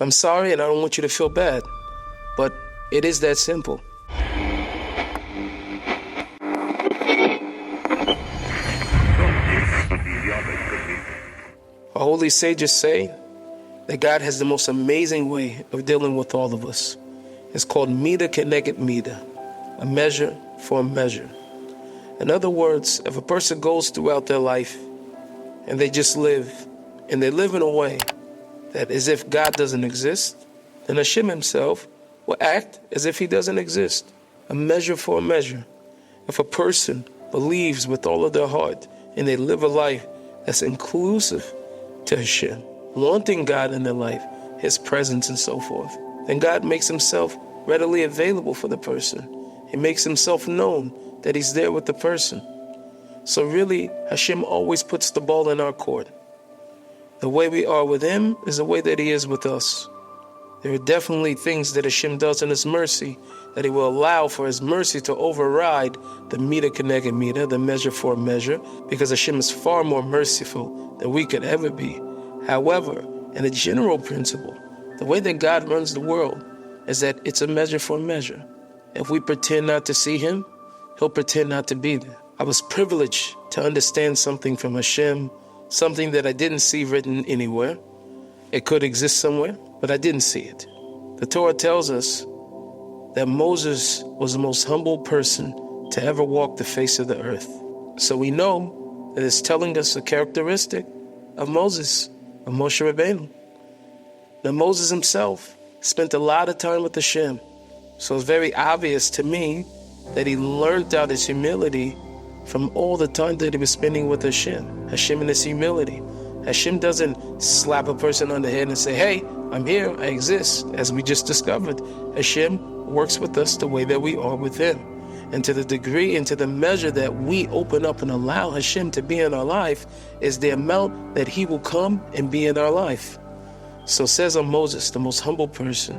I'm sorry, and I don't want you to feel bad, but it is that simple. Our holy sages say that God has the most amazing way of dealing with all of us. It's called Mida Keneged Mida, a measure for a measure. In other words, if a person goes throughout their life and they just live, and they live in a way that as if God doesn't exist, then Hashem himself will act as if he doesn't exist, a measure for a measure. If a person believes with all of their heart and they live a life that's inclusive to Hashem, wanting God in their life, his presence and so forth, then God makes himself readily available for the person. He makes himself known that he's there with the person. So really, Hashem always puts the ball in our court. The way we are with him is the way that he is with us. There are definitely things that Hashem does in his mercy that he will allow for his mercy to override the Mida Keneged Mida, the measure for a measure, because Hashem is far more merciful than we could ever be. However, in a general principle, the way that God runs the world is that it's a measure for a measure. If we pretend not to see him, he'll pretend not to be there. I was privileged to understand something from Hashem, something that I didn't see written anywhere. It could exist somewhere, but I didn't see it. The Torah tells us that Moses was the most humble person to ever walk the face of the earth. So we know that it's telling us a characteristic of Moses, of Moshe Rabbeinu. Now Moses himself spent a lot of time with Hashem. So it's very obvious to me that he learned out his humility from all the time that he was spending with Hashem. Hashem in his humility. Hashem doesn't slap a person on the head and say, hey, I'm here, I exist. As we just discovered, Hashem works with us the way that we are with him. And to the degree and to the measure that we open up and allow Hashem to be in our life is the amount that he will come and be in our life. So says on Moses, the most humble person.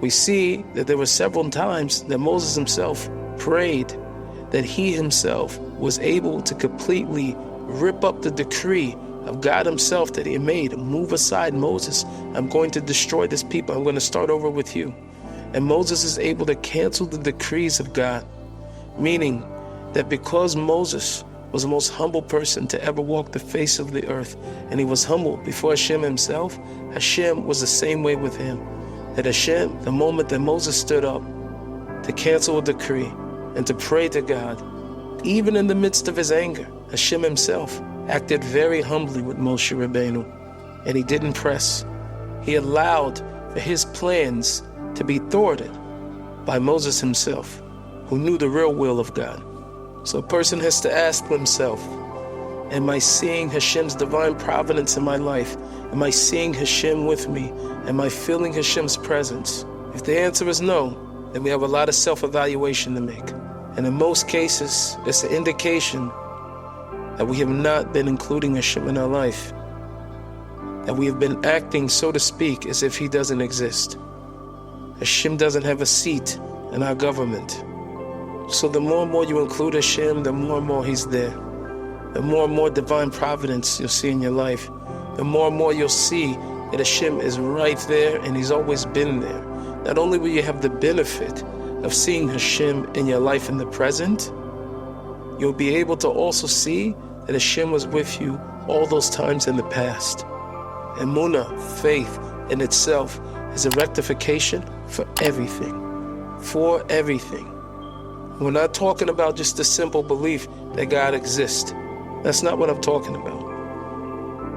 We see that there were several times that Moses himself prayed that he himself was able to completely rip up the decree of God himself that he made. Move aside, Moses. I'm going to destroy this people. I'm going to start over with you. And Moses is able to cancel the decrees of God, meaning that because Moses was the most humble person to ever walk the face of the earth, and he was humble before Hashem himself, Hashem was the same way with him. That Hashem, the moment that Moses stood up to cancel a decree and to pray to God, even in the midst of his anger, Hashem himself acted very humbly with Moshe Rabbeinu, and he didn't press. He allowed for his plans to be thwarted by Moses himself, who knew the real will of God. So a person has to ask himself, am I seeing Hashem's divine providence in my life? Am I seeing Hashem with me? Am I feeling Hashem's presence? If the answer is no, then we have a lot of self-evaluation to make. And in most cases, it's an indication that we have not been including Hashem in our life, that we have been acting, so to speak, as if he doesn't exist. Hashem doesn't have a seat in our government. So the more and more you include Hashem, the more and more he's there. The more and more divine providence you'll see in your life. The more and more you'll see that Hashem is right there and he's always been there. Not only will you have the benefit of seeing Hashem in your life in the present, you'll be able to also see that Hashem was with you all those times in the past. Emunah, faith in itself, is a rectification for everything. For everything. We're not talking about just a simple belief that God exists. That's not what I'm talking about.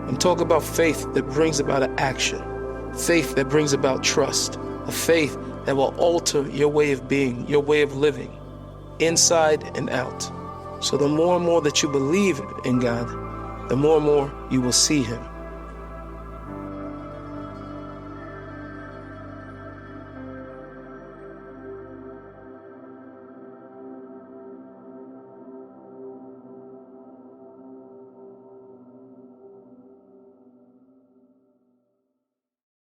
I'm talking about faith that brings about an action. Faith that brings about trust. A faith that will alter your way of being, your way of living, inside and out. So the more and more that you believe in God, the more and more you will see him.